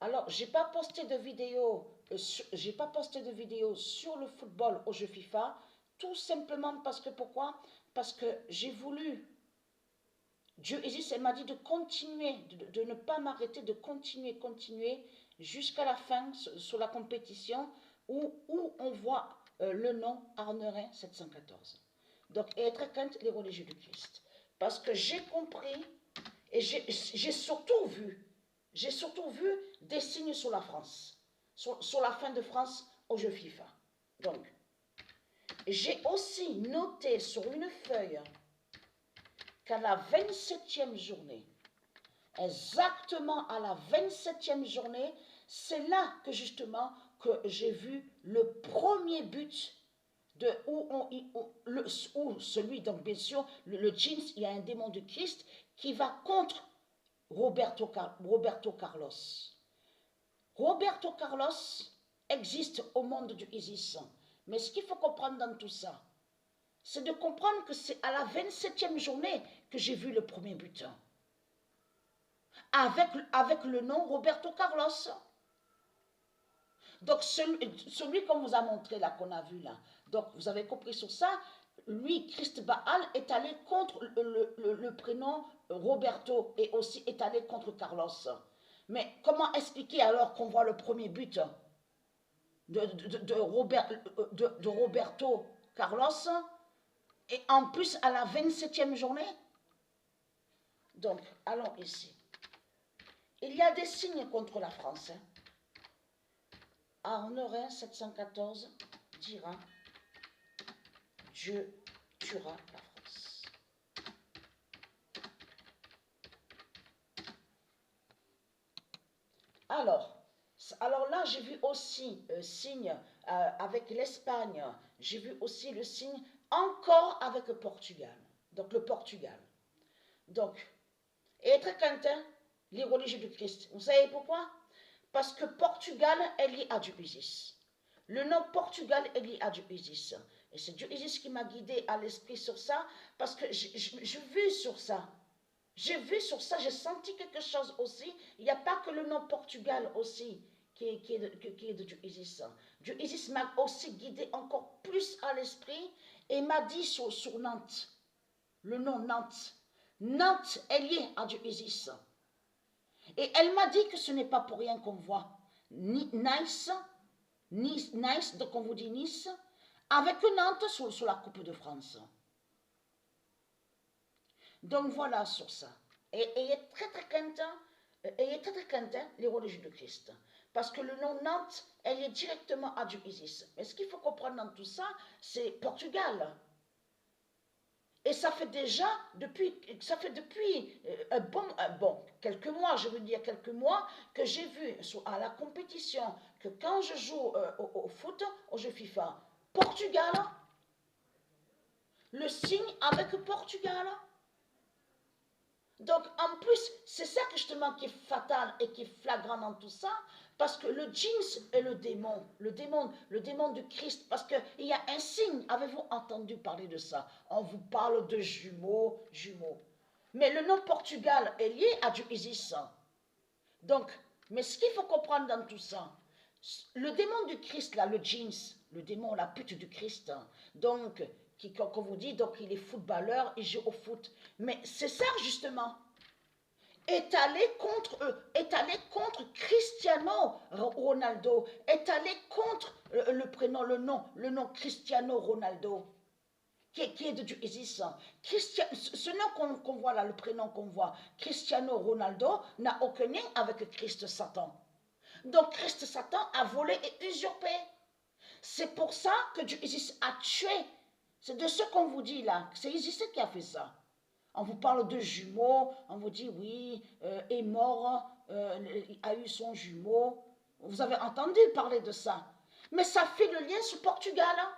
Alors, j'ai pas posté de vidéo sur le football au jeu FIFA, tout simplement parce que, pourquoi? Parce que j'ai voulu, Dieu existe, elle m'a dit de continuer, de ne pas m'arrêter, de continuer jusqu'à la fin sur la compétition où on voit le nom Arnerin 714. Donc, être crainte les religieux du Christ. Parce que j'ai compris et j'ai surtout vu des signes sur la France, sur la fin de France au jeu FIFA. Donc, j'ai aussi noté sur une feuille qu'à la 27e journée, exactement à la 27e journée, c'est là que justement que j'ai vu le premier but de où celui, donc bien sûr, le jeans, il y a un démon du Christ qui va contre Roberto Carlos. Roberto Carlos existe au monde du Isis. Mais ce qu'il faut comprendre dans tout ça, c'est de comprendre que c'est à la 27e journée que j'ai vu le premier but. Avec le nom Roberto Carlos. Donc celui qu'on vous a montré là, qu'on a vu là, donc vous avez compris sur ça, lui, Christ Baal, est allé contre le prénom Roberto et aussi est allé contre Carlos. Mais comment expliquer alors qu'on voit le premier but de Roberto Carlos et en plus à la 27e journée? Donc, allons ici. Il y a des signes contre la France. Arnerin 714 dira Dieu tuera la France. Alors là, j'ai vu aussi signe avec l'Espagne. J'ai vu aussi le signe encore avec le Portugal. Donc le Portugal. Donc, être quentin, les religieux du Christ. Vous savez pourquoi? Parce que Portugal est lié à Dieu Isis. Le nom Portugal est lié à Dieu Isis. Et c'est Dieu Isis qui m'a guidé à l'esprit sur ça, parce que j'ai vu sur ça. J'ai vu sur ça, j'ai senti quelque chose aussi. Il n'y a pas que le nom Portugal aussi qui est de Dieu Isis. Dieu Isis m'a aussi guidé encore plus à l'esprit et m'a dit sur Nantes, le nom Nantes. Nantes est lié à Dieu Isis. Et elle m'a dit que ce n'est pas pour rien qu'on voit Nice, donc on vous dit Nice, avec Nantes sur la Coupe de France. Donc voilà sur ça. Et ayez très content, les religieux de Christ. Parce que le nom Nantes, elle est directement à Dieu Isis. Mais ce qu'il faut comprendre dans tout ça, c'est Portugal. Et ça fait depuis quelques mois, je veux dire quelques mois, que j'ai vu à la compétition que quand je joue au foot, au jeu FIFA, Portugal, le signe avec Portugal. Donc en plus, c'est ça justement qui est fatal et qui est flagrant dans tout ça, parce que le jeans est le démon du Christ, parce qu'il y a un signe, avez-vous entendu parler de ça? On vous parle de jumeaux. Mais le nom Portugal est lié à Dieu Isis. Donc, mais ce qu'il faut comprendre dans tout ça, le démon du Christ, là, le jeans, le démon, la pute du Christ, donc, comme vous dit, donc il est footballeur, il joue au foot. Mais c'est ça justement. Est allé contre Cristiano Ronaldo, est allé contre le nom Cristiano Ronaldo, qui est de Dieu Isis. Ce nom qu'on voit là, le prénom qu'on voit, Cristiano Ronaldo, n'a aucun lien avec Christ Satan. Donc Christ Satan a volé et usurpé. C'est pour ça que Dieu Isis a tué. C'est de ce qu'on vous dit là. C'est Isis qui a fait ça. On vous parle de jumeaux, on vous dit oui, est mort, a eu son jumeau. Vous avez entendu parler de ça. Mais ça fait le lien sur Portugal. Hein,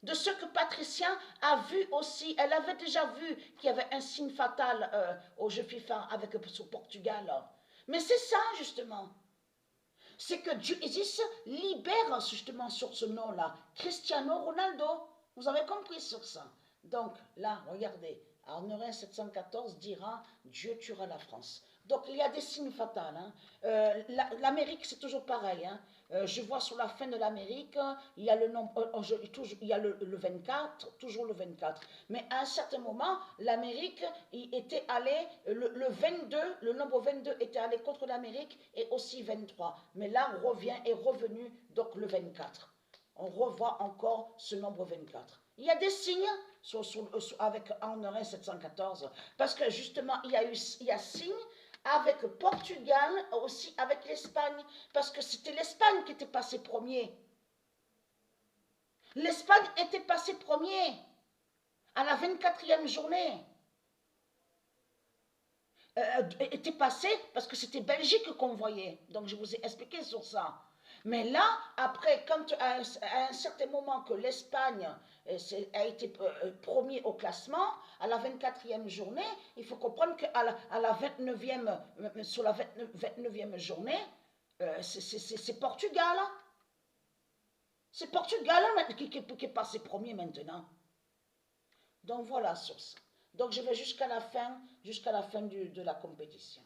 de ce que Patricia a vu aussi. Elle avait déjà vu qu'il y avait un signe fatal au jeu FIFA sur Portugal. Mais c'est ça justement. C'est que Dieu Isis libère justement sur ce nom-là, Cristiano Ronaldo. Vous avez compris sur ça. Donc là, regardez, Arnerin 714 dira Dieu tuera la France. Donc, il y a des signes fatals. Hein. L'Amérique, c'est toujours pareil. Hein. Je vois sur la fin de l'Amérique, il y a le nombre, il y a le 24, toujours le 24. Mais à un certain moment, l'Amérique était allé, le 22, le nombre 22 était allé contre l'Amérique et aussi 23. Mais là, est revenu donc le 24. On revoit encore ce nombre 24. Il y a des signes avec Henri 714, parce que justement, il y a signe avec Portugal, aussi avec l'Espagne, parce que c'était l'Espagne qui était passé premier. L'Espagne était passé premier à la 24e journée. Était passé parce que c'était Belgique qu'on voyait. Donc je vous ai expliqué sur ça. Mais là, après, quand à un certain moment que l'Espagne a été premier au classement, à la 24e journée, il faut comprendre qu'à la 29e, sur la 29e journée, c'est Portugal. C'est Portugal qui est passé premier maintenant. Donc voilà sur ça. Donc je vais jusqu'à la fin de la compétition.